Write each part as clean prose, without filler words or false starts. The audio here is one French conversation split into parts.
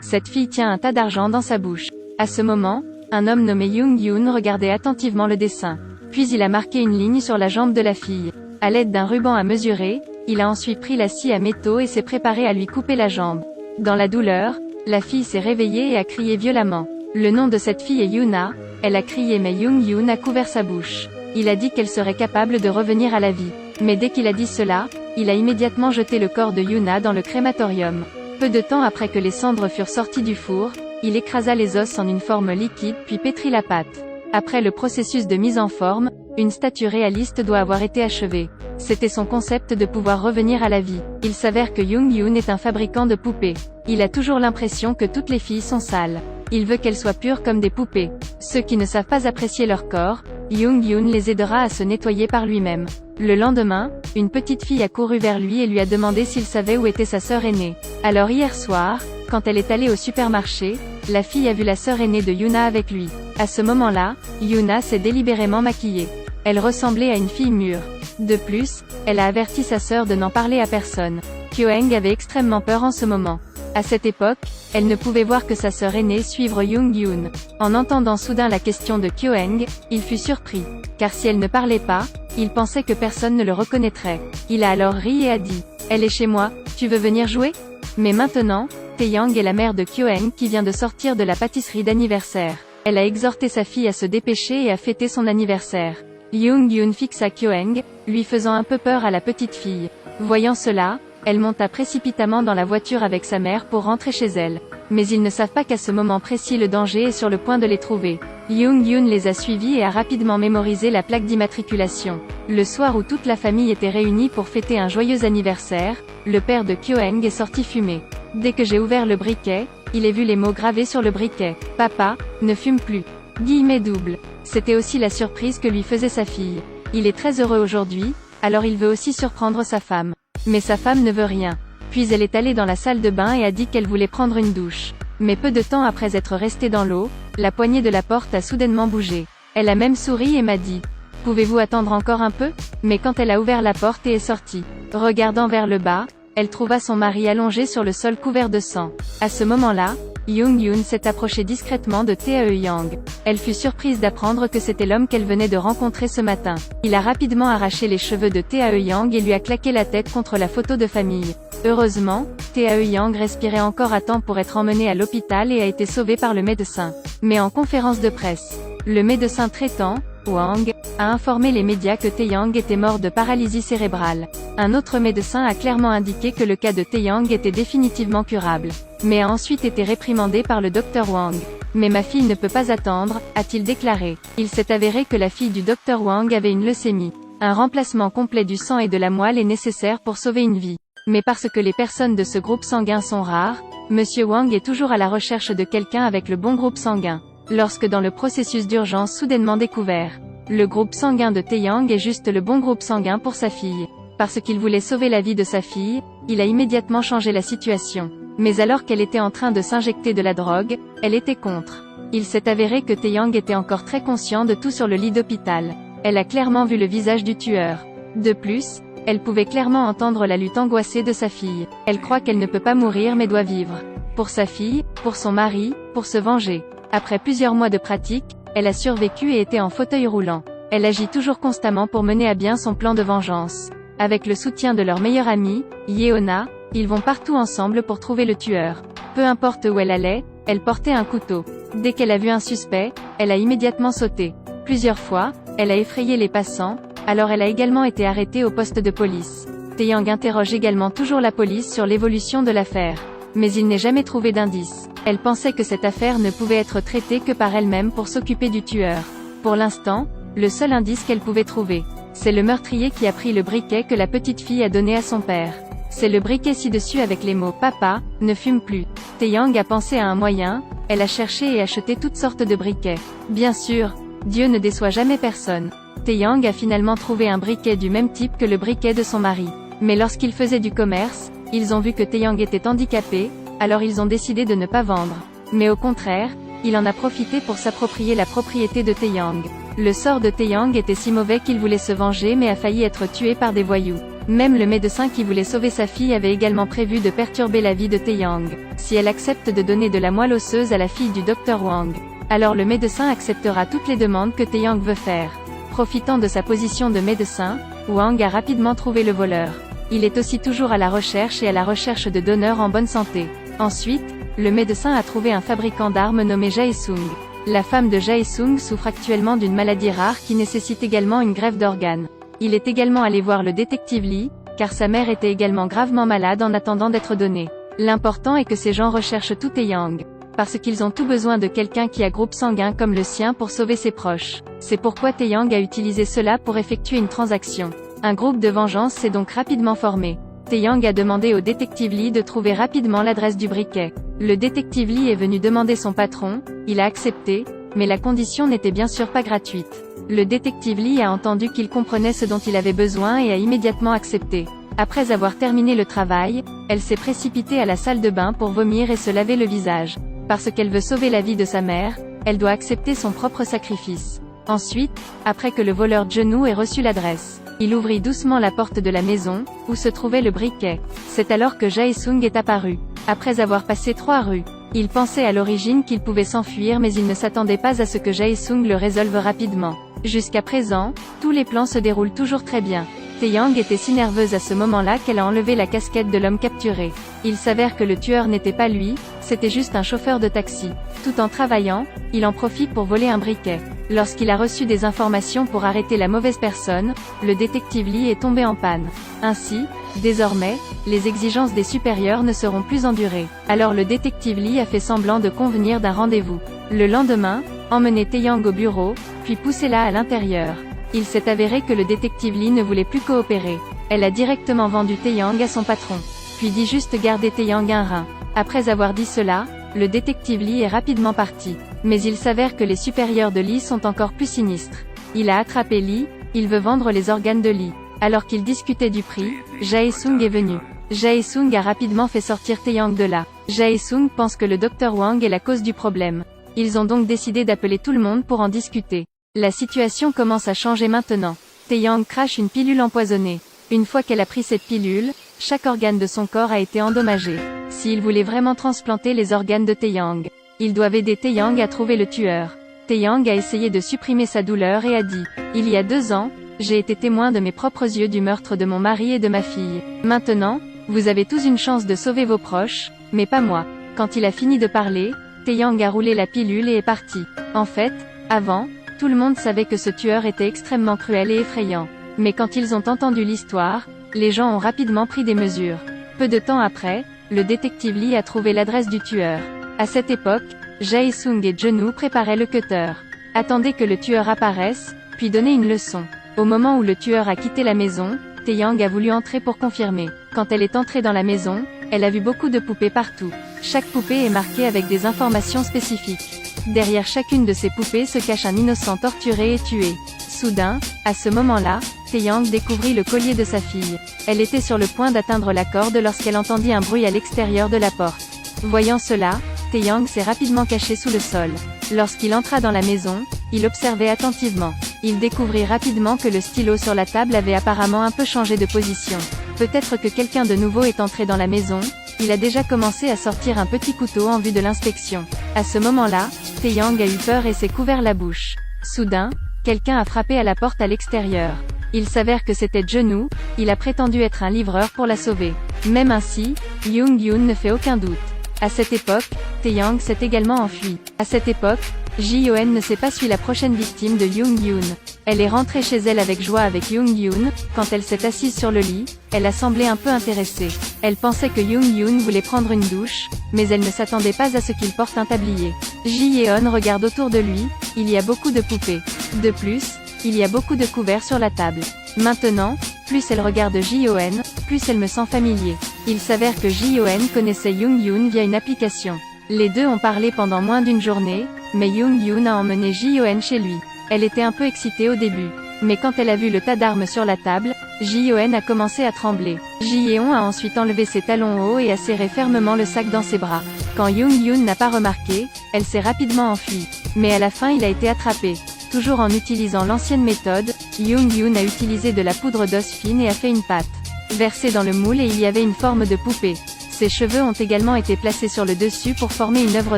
Cette fille tient un tas d'argent dans sa bouche. À ce moment, un homme nommé Young-Yoon regardait attentivement le dessin. Puis il a marqué une ligne sur la jambe de la fille. À l'aide d'un ruban à mesurer, il a ensuite pris la scie à métaux et s'est préparé à lui couper la jambe. Dans la douleur, la fille s'est réveillée et a crié violemment. Le nom de cette fille est Yuna. Elle a crié mais Young-Yoon a couvert sa bouche. Il a dit qu'elle serait capable de revenir à la vie. Mais dès qu'il a dit cela, il a immédiatement jeté le corps de Yuna dans le crématorium. Peu de temps après que les cendres furent sorties du four, il écrasa les os en une forme liquide puis pétrit la pâte. Après le processus de mise en forme, une statue réaliste doit avoir été achevée. C'était son concept de pouvoir revenir à la vie. Il s'avère que Young-Yoon est un fabricant de poupées. Il a toujours l'impression que toutes les filles sont sales. Il veut qu'elles soient pures comme des poupées. Ceux qui ne savent pas apprécier leur corps, Young-Yoon les aidera à se nettoyer par lui-même. Le lendemain, une petite fille a couru vers lui et lui a demandé s'il savait où était sa sœur aînée. Alors hier soir, quand elle est allée au supermarché, la fille a vu la sœur aînée de Yuna avec lui. À ce moment-là, Yuna s'est délibérément maquillée. Elle ressemblait à une fille mûre. De plus, elle a averti sa sœur de n'en parler à personne. Kyoeng avait extrêmement peur en ce moment. À cette époque, elle ne pouvait voir que sa sœur aînée suivre Young-Yoon. En entendant soudain la question de Kyoeng, il fut surpris. Car si elle ne parlait pas, il pensait que personne ne le reconnaîtrait. Il a alors ri et a dit « Elle est chez moi, tu veux venir jouer ?» Mais maintenant, Taeyang est la mère de Kyoeng qui vient de sortir de la pâtisserie d'anniversaire. Elle a exhorté sa fille à se dépêcher et à fêter son anniversaire. Young-Yoon fixa Kyoeng, lui faisant un peu peur à la petite fille. Voyant cela, elle monta précipitamment dans la voiture avec sa mère pour rentrer chez elle. Mais ils ne savent pas qu'à ce moment précis le danger est sur le point de les trouver. Young-Yoon les a suivis et a rapidement mémorisé la plaque d'immatriculation. Le soir où toute la famille était réunie pour fêter un joyeux anniversaire, le père de Kyoeng est sorti fumer. Dès que j'ai ouvert le briquet, il a vu les mots gravés sur le briquet. « Papa, ne fume plus. » Guillemets double. C'était aussi la surprise que lui faisait sa fille. Il est très heureux aujourd'hui, alors il veut aussi surprendre sa femme. Mais sa femme ne veut rien. Puis elle est allée dans la salle de bain et a dit qu'elle voulait prendre une douche. Mais peu de temps après être restée dans l'eau, la poignée de la porte a soudainement bougé. Elle a même souri et m'a dit « Pouvez-vous attendre encore un peu ?» Mais quand elle a ouvert la porte et est sortie, regardant vers le bas, elle trouva son mari allongé sur le sol couvert de sang. À ce moment-là, Young-Yoon s'est approchée discrètement de Tae-Yang. Elle fut surprise d'apprendre que c'était l'homme qu'elle venait de rencontrer ce matin. Il a rapidement arraché les cheveux de Tae-Yang et lui a claqué la tête contre la photo de famille. Heureusement, Tae-Yang respirait encore à temps pour être emmené à l'hôpital et a été sauvé par le médecin. Mais en conférence de presse, le médecin traitant, Wang, a informé les médias que Taeyang était mort de paralysie cérébrale. Un autre médecin a clairement indiqué que le cas de Taeyang était définitivement curable, mais a ensuite été réprimandé par le docteur Wang. Mais ma fille ne peut pas attendre, a-t-il déclaré. Il s'est avéré que la fille du docteur Wang avait une leucémie. Un remplacement complet du sang et de la moelle est nécessaire pour sauver une vie. Mais parce que les personnes de ce groupe sanguin sont rares, Monsieur Wang est toujours à la recherche de quelqu'un avec le bon groupe sanguin. Lorsque dans le processus d'urgence soudainement découvert, le groupe sanguin de Taeyang est juste le bon groupe sanguin pour sa fille. Parce qu'il voulait sauver la vie de sa fille, il a immédiatement changé la situation. Mais alors qu'elle était en train de s'injecter de la drogue, elle était contre. Il s'est avéré que Taeyang était encore très conscient de tout sur le lit d'hôpital. Elle a clairement vu le visage du tueur. De plus, elle pouvait clairement entendre la lutte angoissée de sa fille. Elle croit qu'elle ne peut pas mourir mais doit vivre. Pour sa fille, pour son mari, pour se venger. Après plusieurs mois de pratique, elle a survécu et était en fauteuil roulant. Elle agit toujours constamment pour mener à bien son plan de vengeance. Avec le soutien de leur meilleure amie, Yeona, ils vont partout ensemble pour trouver le tueur. Peu importe où elle allait, elle portait un couteau. Dès qu'elle a vu un suspect, elle a immédiatement sauté. Plusieurs fois, elle a effrayé les passants, alors elle a également été arrêtée au poste de police. Taeyang interroge également toujours la police sur l'évolution de l'affaire. Mais il n'est jamais trouvé d'indice. Elle pensait que cette affaire ne pouvait être traitée que par elle-même pour s'occuper du tueur. Pour l'instant, le seul indice qu'elle pouvait trouver, c'est le meurtrier qui a pris le briquet que la petite fille a donné à son père. C'est le briquet ci-dessus avec les mots « Papa, ne fume plus ». Taeyang a pensé à un moyen, elle a cherché et acheté toutes sortes de briquets. Bien sûr, Dieu ne déçoit jamais personne. Taeyang a finalement trouvé un briquet du même type que le briquet de son mari. Mais lorsqu'il faisait du commerce, ils ont vu que Taeyang était handicapé, alors ils ont décidé de ne pas vendre. Mais au contraire, il en a profité pour s'approprier la propriété de Taeyang. Le sort de Taeyang était si mauvais qu'il voulait se venger mais a failli être tué par des voyous. Même le médecin qui voulait sauver sa fille avait également prévu de perturber la vie de Taeyang. Si elle accepte de donner de la moelle osseuse à la fille du Dr Wang, alors le médecin acceptera toutes les demandes que Taeyang veut faire. Profitant de sa position de médecin, Wang a rapidement trouvé le voleur. Il est aussi toujours à la recherche de donneurs en bonne santé. Ensuite, le médecin a trouvé un fabricant d'armes nommé Jae-sung. La femme de Jae-sung souffre actuellement d'une maladie rare qui nécessite également une greffe d'organes. Il est également allé voir le détective Lee, car sa mère était également gravement malade en attendant d'être donnée. L'important est que ces gens recherchent tout Taeyang, parce qu'ils ont tout besoin de quelqu'un qui a groupe sanguin comme le sien pour sauver ses proches. C'est pourquoi Taeyang a utilisé cela pour effectuer une transaction. Un groupe de vengeance s'est donc rapidement formé. Taeyang a demandé au détective Lee de trouver rapidement l'adresse du briquet. Le détective Lee est venu demander son patron, il a accepté, mais la condition n'était bien sûr pas gratuite. Le détective Lee a entendu qu'il comprenait ce dont il avait besoin et a immédiatement accepté. Après avoir terminé le travail, elle s'est précipitée à la salle de bain pour vomir et se laver le visage. Parce qu'elle veut sauver la vie de sa mère, elle doit accepter son propre sacrifice. Ensuite, après que le voleur Jeonu ait reçu l'adresse, il ouvrit doucement la porte de la maison, où se trouvait le briquet. C'est alors que Jae-sung est apparu. Après avoir passé 3 rues, il pensait à l'origine qu'il pouvait s'enfuir mais il ne s'attendait pas à ce que Jae-sung le résolve rapidement. Jusqu'à présent, tous les plans se déroulent toujours très bien. Taeyang était si nerveuse à ce moment-là qu'elle a enlevé la casquette de l'homme capturé. Il s'avère que le tueur n'était pas lui, c'était juste un chauffeur de taxi. Tout en travaillant, il en profite pour voler un briquet. Lorsqu'il a reçu des informations pour arrêter la mauvaise personne, le détective Lee est tombé en panne. Ainsi, désormais, les exigences des supérieurs ne seront plus endurées. Alors le détective Lee a fait semblant de convenir d'un rendez-vous. Le lendemain, emmener Taeyang au bureau, puis pousser-la à l'intérieur. Il s'est avéré que le détective Lee ne voulait plus coopérer. Elle a directement vendu Taeyang à son patron, puis dit juste garder Taeyang un rein. Après avoir dit cela, le détective Lee est rapidement parti. Mais il s'avère que les supérieurs de Lee sont encore plus sinistres. Il a attrapé Lee, il veut vendre les organes de Lee. Alors qu'ils discutaient du prix, Jae-sung est venu. Jae-sung a rapidement fait sortir Taeyang de là. Jae-sung pense que le Dr Wang est la cause du problème. Ils ont donc décidé d'appeler tout le monde pour en discuter. La situation commence à changer maintenant. Taeyang crache une pilule empoisonnée. Une fois qu'elle a pris cette pilule, chaque organe de son corps a été endommagé. S'ils voulaient vraiment transplanter les organes de Taeyang, ils doivent aider Taeyang à trouver le tueur. Taeyang a essayé de supprimer sa douleur et a dit « Il y a 2 ans, j'ai été témoin de mes propres yeux du meurtre de mon mari et de ma fille. Maintenant, vous avez tous une chance de sauver vos proches, mais pas moi. » Quand il a fini de parler, Taeyang a roulé la pilule et est parti. En fait, avant, tout le monde savait que ce tueur était extrêmement cruel et effrayant. Mais quand ils ont entendu l'histoire, les gens ont rapidement pris des mesures. Peu de temps après, le détective Lee a trouvé l'adresse du tueur. À cette époque, Jae-sung et Jeonu préparaient le cutter. Attendaient que le tueur apparaisse, puis donner une leçon. Au moment où le tueur a quitté la maison, Taeyang a voulu entrer pour confirmer. Quand elle est entrée dans la maison, elle a vu beaucoup de poupées partout. Chaque poupée est marquée avec des informations spécifiques. Derrière chacune de ces poupées se cache un innocent torturé et tué. Soudain, à ce moment-là, Taeyang découvrit le collier de sa fille. Elle était sur le point d'atteindre la corde lorsqu'elle entendit un bruit à l'extérieur de la porte. Voyant cela, Taeyang s'est rapidement caché sous le sol. Lorsqu'il entra dans la maison, il observait attentivement. Il découvrit rapidement que le stylo sur la table avait apparemment un peu changé de position. Peut-être que quelqu'un de nouveau est entré dans la maison. Il a déjà commencé à sortir un petit couteau en vue de l'inspection. À ce moment-là, Taeyang a eu peur et s'est couvert la bouche. Soudain, quelqu'un a frappé à la porte à l'extérieur. Il s'avère que c'était Jeonu, il a prétendu être un livreur pour la sauver. Même ainsi, Yoon ne fait aucun doute. À cette époque, Taeyang s'est également enfui. À cette époque, Ji-yeon ne sait pas suit la prochaine victime de Yoon. Elle est rentrée chez elle avec joie avec Yoon. Quand elle s'est assise sur le lit, elle a semblé un peu intéressée. Elle pensait que Yoon voulait prendre une douche, mais elle ne s'attendait pas à ce qu'il porte un tablier. Ji-yeon regarde autour de lui, il y a beaucoup de poupées. De plus, il y a beaucoup de couverts sur la table. Maintenant, plus elle regarde Ji-yeon, plus elle me sent familier. Il s'avère que Ji-yeon connaissait Yoon via une application. Les deux ont parlé pendant moins d'une journée, mais Yoon a emmené Ji-yeon chez lui. Elle était un peu excitée au début. Mais quand elle a vu le tas d'armes sur la table, Ji-yeon a commencé à trembler. Ji-yeon a ensuite enlevé ses talons hauts et a serré fermement le sac dans ses bras. Quand Yoon n'a pas remarqué, elle s'est rapidement enfuie. Mais à la fin il a été attrapé. Toujours en utilisant l'ancienne méthode, Yoon a utilisé de la poudre d'os fine et a fait une pâte. versé dans le moule et il y avait une forme de poupée. Ses cheveux ont également été placés sur le dessus pour former une œuvre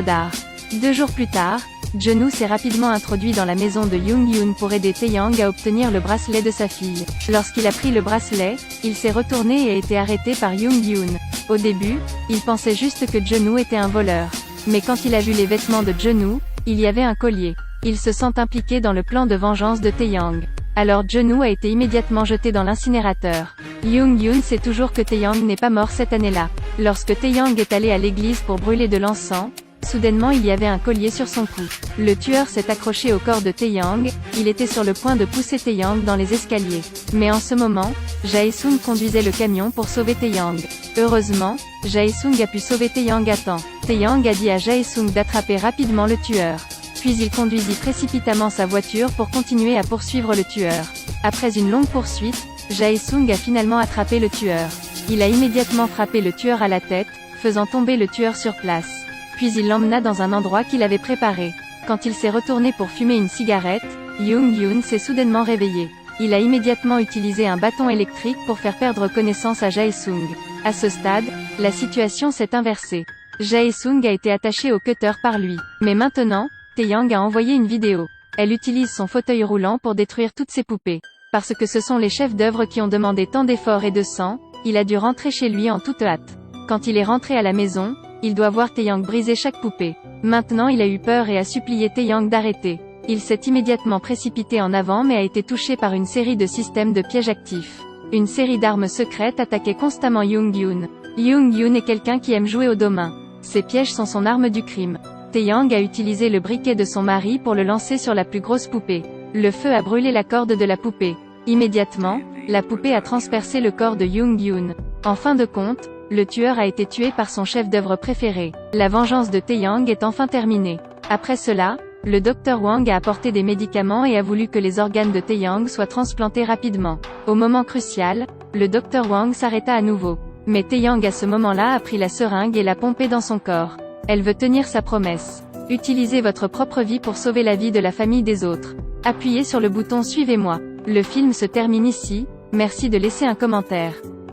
d'art. 2 jours plus tard, Jeonu s'est rapidement introduit dans la maison de Young-yoon pour aider Taeyang à obtenir le bracelet de sa fille. Lorsqu'il a pris le bracelet, il s'est retourné et a été arrêté par Young-yoon. Au début, il pensait juste que Jeonu était un voleur. Mais quand il a vu les vêtements de Jeonu, il y avait un collier. Il se sent impliqué dans le plan de vengeance de Taeyang. Alors Jeonu a été immédiatement jeté dans l'incinérateur. Young-yoon sait toujours que Taeyang n'est pas mort cette année-là. Lorsque Taeyang est allé à l'église pour brûler de l'encens, soudainement il y avait un collier sur son cou. Le tueur s'est accroché au corps de Taeyang, il était sur le point de pousser Taeyang dans les escaliers. Mais en ce moment, Jae-sung conduisait le camion pour sauver Taeyang. Heureusement, Jae-sung a pu sauver Taeyang à temps. Taeyang a dit à Jae-sung d'attraper rapidement le tueur. Puis il conduisit précipitamment sa voiture pour continuer à poursuivre le tueur. Après une longue poursuite, Jae-sung a finalement attrapé le tueur. Il a immédiatement frappé le tueur à la tête, faisant tomber le tueur sur place. Puis il l'emmena dans un endroit qu'il avait préparé. Quand il s'est retourné pour fumer une cigarette, Young-yoon s'est soudainement réveillé. Il a immédiatement utilisé un bâton électrique pour faire perdre connaissance à Jae-sung. À ce stade, la situation s'est inversée. Jae-sung a été attaché au cutter par lui. Mais maintenant, Taeyang a envoyé une vidéo. Elle utilise son fauteuil roulant pour détruire toutes ses poupées. Parce que ce sont les chefs d'œuvre qui ont demandé tant d'efforts et de sang, il a dû rentrer chez lui en toute hâte. Quand il est rentré à la maison, il doit voir Taeyang briser chaque poupée. Maintenant il a eu peur et a supplié Taeyang d'arrêter. Il s'est immédiatement précipité en avant mais a été touché par une série de systèmes de pièges actifs. Une série d'armes secrètes attaquait constamment Young-yoon. Young-yoon est quelqu'un qui aime jouer au domain. Ces pièges sont son arme du crime. Taeyang a utilisé le briquet de son mari pour le lancer sur la plus grosse poupée. Le feu a brûlé la corde de la poupée. Immédiatement, la poupée a transpercé le corps de Young-yoon. En fin de compte, le tueur a été tué par son chef d'œuvre préféré. La vengeance de Taeyang est enfin terminée. Après cela, le Dr Wang a apporté des médicaments et a voulu que les organes de Taeyang soient transplantés rapidement. Au moment crucial, le Dr Wang s'arrêta à nouveau. Mais Taeyang à ce moment-là a pris la seringue et l'a pompée dans son corps. Elle veut tenir sa promesse. Utilisez votre propre vie pour sauver la vie de la famille des autres. Appuyez sur le bouton Suivez-moi. Le film se termine ici, merci de laisser un commentaire.